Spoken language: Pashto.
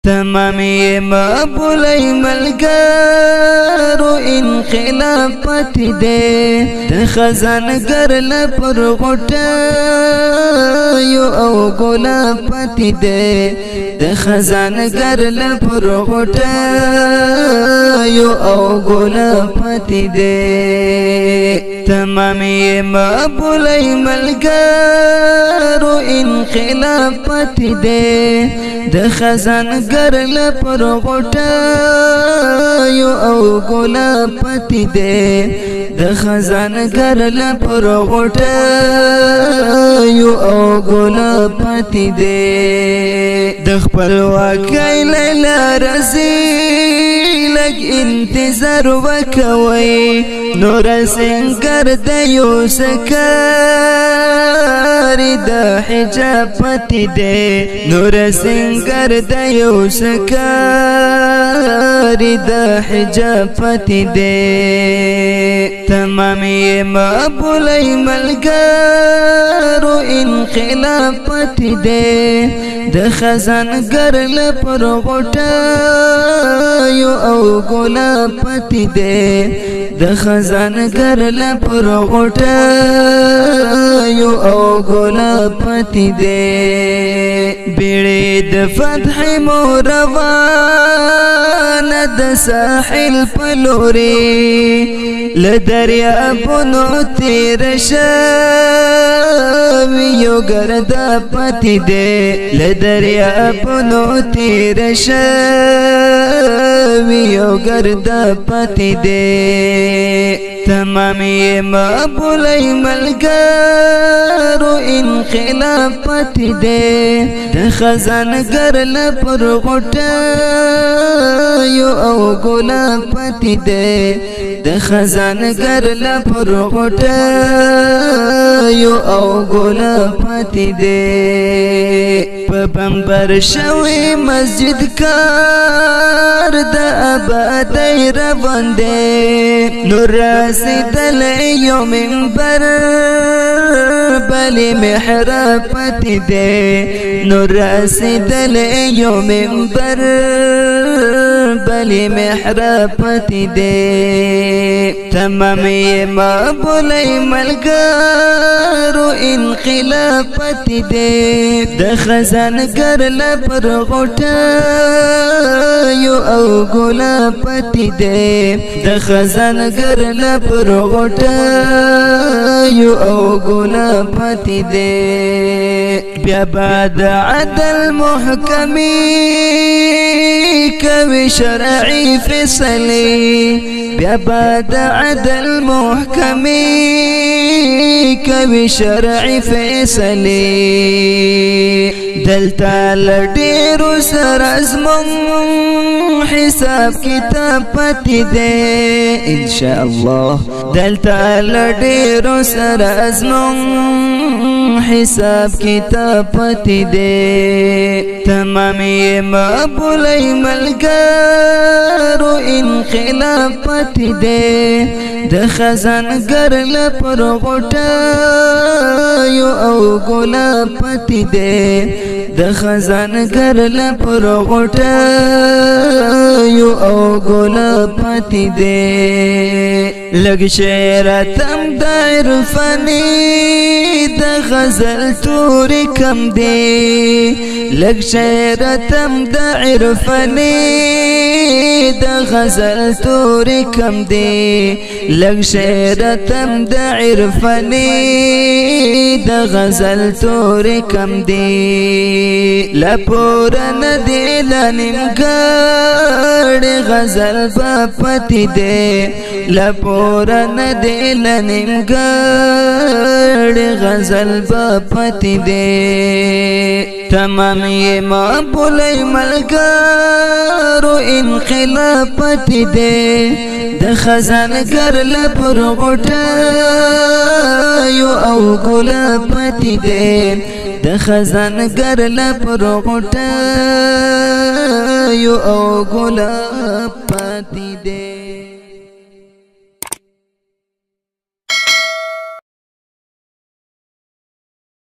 تمامی مقبولی ملګرو انقلاب پاتې دی د خزانګر لپر غوټیو او ګلاب پاتې دی د خزانګر لپر غوټیو او ګلاب پاتې دی تمامی مقبولی ملګرو انقلاب پاتې دی د خزانګر لپر غوټیو او ګلاب پاتې دی د خزانګر لپر غوټیو او ګلاب پاتې دی د خپلواکۍ لیلا رځي لږ انتظار وکوئ نور سنگر د یو سکاري د حجاب پاتې دی نور سنگر د یو سکاري د حجاب پاتې دی تمامی مقبولی ملګرو انقلاب پاتې دی د خزانګر لپر غوټیو او ګلاب پاتې دی د خزانګر لپر غوټیو او ګلاب پاتې دی بیړۍ د فتح مو روانه د ساحل په لوري له دریابونو تېر شوي یو ګرداب پاتې دی له دریابونو تېر شوي یو ګرداب پاتې دی تمامی مقبولی ملګرو انقلاب پاتې دی د خزانګر لپر غوټیو او ګلاب پاتې دی د خزانګر لپر غوټیو او ګلاب پاتې دی په بمبر شوی مسجد کار د آبادۍ روان دی نور رسېدلی یو منبر بلې محراب پاتې دی نور رسېدلی یو منبر بلې محراب پاتې دی تمامی مقبولی ملګرو انقلاب پاتې دی د خزانګر لپر غوټیو او ګلاب پاتې دی د خزانګر لپر غوټیو او ګلاب پاتې دی بیا بعد عدل محکمې کوي شرعي فیصلې بیا بعد عدل محکمې کوي شرعي فیصلې دلته له ډېرو سره زموږ حساب کتاب پاتې دی انشاءالله دلته له ډېرو سره زموږ حساب کتاب پاتې دی تمامی مقبولی ملګرو انقلاب پاتې دی د خزانګر لپر غوټیو او ګلاب پاتې دی د خزانګر لپر غوټیو او ګلاب پاتې دی لږ شعرتم د عرفاني د غزل تورې کم دی لږ شعرتم د عرفاني د غزل تورې کم دی لږ شعرتم د عرفاني د غزل تورې کم دی لپورا ندی لنیمګړې غزل به پاتې دی لپورا ندی لنیمګړې غزل به پاتې دی تمامی مقبولی ملګرو انقلاب پاتې دی د خزانګر لپر غوټیو او ګلاب پاتې دی د خزانګر لپر غوټیو او ګلاب پاتې